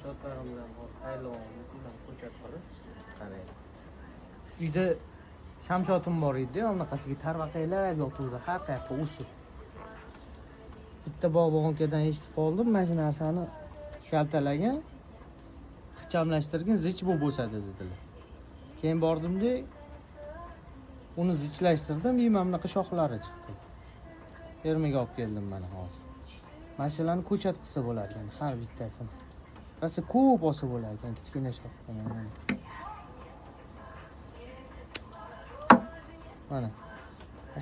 Shotarimdan tayyorlaymiz, ko'chat qilib. Qarang. Uyda shamshotim bor edi, unaqasiga tarvaqaylab yotuvdi, har qayerga o'sib. Bitta bog'bonkadan eshitib qoldim, mana shu narsani kaltalagan, ixchamlashtirgan, zich bo'lib o'sadi dedilar. Keyin bordimda uni zichlashtirdim, mana bunaqa shoxlari chiqdi. Fermaga olib keldim mana hozir. Mana shularni ko'chat qilsa bo'lar ekan, har bittasini. Rosa ko'p olsa bo'lar ekan, kichkina shoxdan. Mana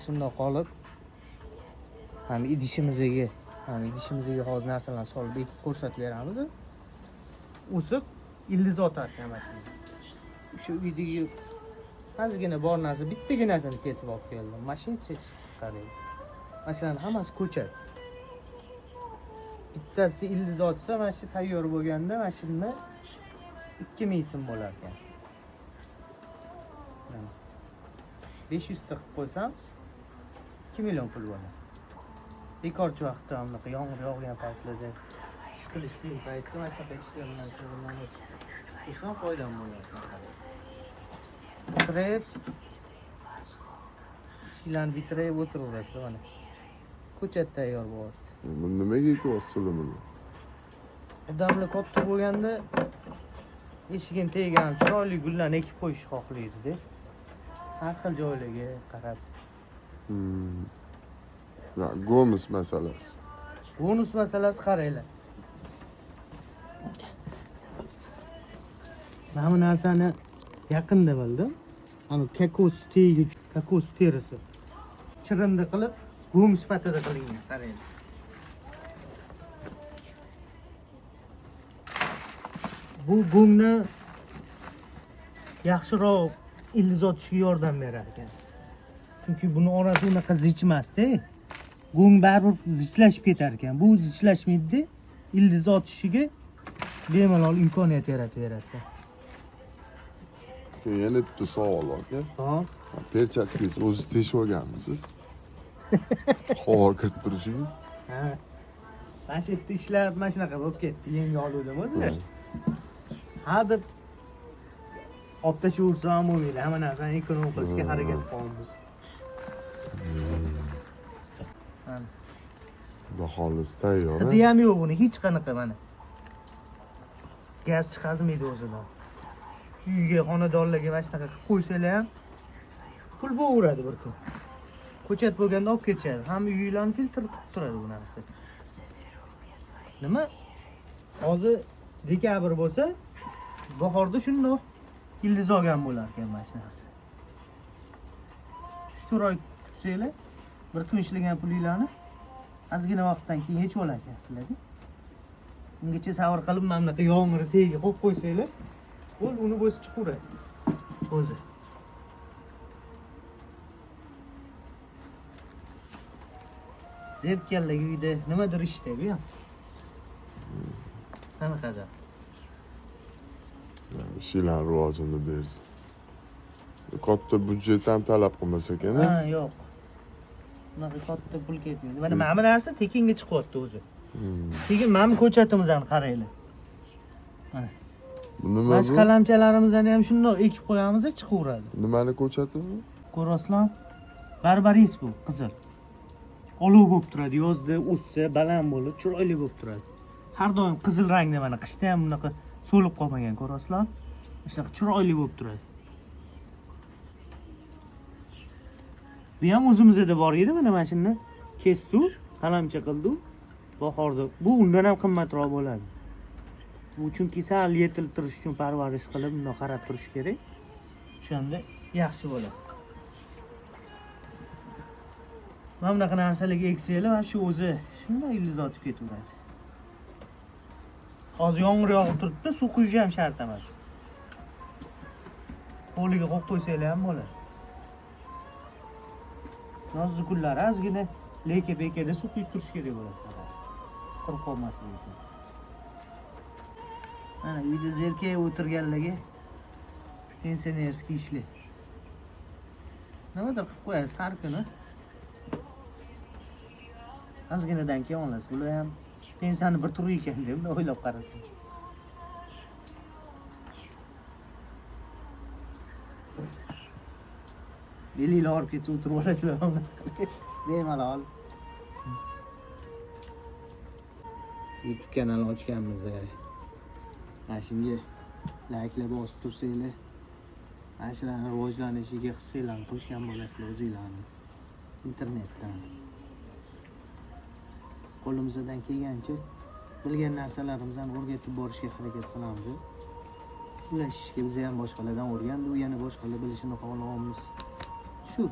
shunday qolib, ham idishimizga hozir narsalarni solib ekib ko'rsatib beramiz. O'sib ildiz otar ekan mana shuni. O'sha uydagi ozgina bor narsa, bittaginasini kesib olib keldim. Mashincha chiqarib. Masalan, hammasi ko'chat. Bittasi ildiz otsa, mana shu tayyor bo'lganda, mana shunda 2 ming so'm bo'lar ekan. 500 ta qilib qo'ysam 2 million pul bo'ladi. Bekorchi vaqtda bunaqa yomg'ir yog'gan paytlarda ish qilish qiyin paytda masalan ishlar bilan shug'ullanib qilsam foydam bo'ladi. O'tirib, ishlarni bitirib o'tiraverasiz mana. Ko'chat tayyor bo'lyapti. Buni nimaga ekyapsizlar buni? Odamlar katta bo'lganda eshigini tegan chiroyli gullarni ekib qo'yishni xohlaydi-da. Har xil joylarga qarab. Ya, bonus masalasi. Bonus masalasi qaranglar. Mana bu narsani yaqinda bildim. Ana kokos terisi. Chirindi qilib, go'ng sifatida qilingan, qaranglar. Bu go'ngni yaxshiroq ildiz otishga yordam berar ekan. Chunki buni orasi unaqa zichmasda. Go'ng baribir zichlashib ketar ekan. Bu zichlashmaydi, ildiz otishiga bemalol imkoniyat yaratib berar ekan. Yana bitta savol bor aka. Hop. Perchatkangizni o'zi teshib olganmisiz? Havo kirib turishiga? Ha. Mana shu yerda ishlab, mana shunaqa bo'lib ketdi. Yangi oluvdim o'zi. Ha deb olib tashlaversam bo'lmaydi. Hamma narsani ekonom qilishga harakat qilamiz. Baholisi tayyor. Hidi ham yo'q buni, hech qanaqa mana. Gaz chiqazmaydi o'zidan. Uyga, xonadonlarga mana shunaqa qilib qo'ysalar ham pul bo'laveradi bir kun. Ko'chat bo'lganda olib ketishadi. Hamma uylarni filtr qilib turadi bu narsa. Nima? Hozir dekabr bo'lsa, bahorda shundoq ildiz olgan bo'lar ekan mana shu narsa. 3 oy kutsanglar, bir kun ishlagan pulinglarni ozgina vaqtdan keyin yechib olar ekansizlar. Ungacha sabr qilib mana bunaqa yomg'ir tagiga qo'yib qo'ysanglar, uni bo'sib chiqaveradi. O'zi. Zerkaldagi uyda nimadir ishda bu ham. Qanaqadir. Ishlar rivojini bersin. Katta byudjet ham talab qilmas ekan. Ha, yo'q. Bunaqa katta pul ketmaydi. Mana bu narsa tekinga chiqyapti o'zi. Tekin mana bu ko'chatimizni qaranglar. Mana. Bu nima bu? Mana qalamchalarimizni ham shundoq ekib qo'yamiz, chiqaveradi. Nimani ko'chati bu? Ko'rasizlar? Barbaris bu, qizil. Olov bo'lib turadi, yozda o'ssa, baland bo'lib, chiroyli bo'lib turadi. Har doim qizil rangda mana qishda ham bunaqa so'lib qolmagan, ko'rasizlar? Shunaqa chiroyli bo'lib turadi. Bu ham o'zimizda bor edi, mana shuni kesdi, qalamcha qildi. Bahorda bu undan ham qimmatroq bo'ladi. Bu chunki sal yetilib turish uchun parvarish qilib, bundoq qarab turish kerak. O'shanda yaxshi bo'ladi. Mana bunaqa narsalarga eksanglar, mana shu o'zi shunday ildiz otib ketaveradi. Hozir yomg'ir yog'ib turibdi, suv quyish ham shart emas. Qo'liga qo'yib qo'ysanglar ham bo'ladi. Yozgi kunlar ozgina leka-bekada suv quyib turish kerak bo'ladi. Qurib qolmasligi uchun. Mana uyda zerkayib o'tirganlarga pensionerskiy ishlar. Nimadir qilib qo'yasiz har kuni. Ozginadan keyin olasiz. Bular ham pensiyani bir tur ekan deb o'ylab qarasam. belinglar og'rib ketsa o'tirib olasizlar. Bemalol. YouTube kanal ochganmiz. Mana shunga like'lar bosib tursanglar, mana shularning rivojlanishiga hissanglarni qo'shgan bo'lasizlar o'zinglarni. Internetdan. Qo'limizdan kelgancha bilgan narsalarimizni o'rgatib borishga harakat qilamiz. Ulashishga biz ham boshqalardan o'rgandik, u yana boshqalar bilishini xohlaymiz. Shu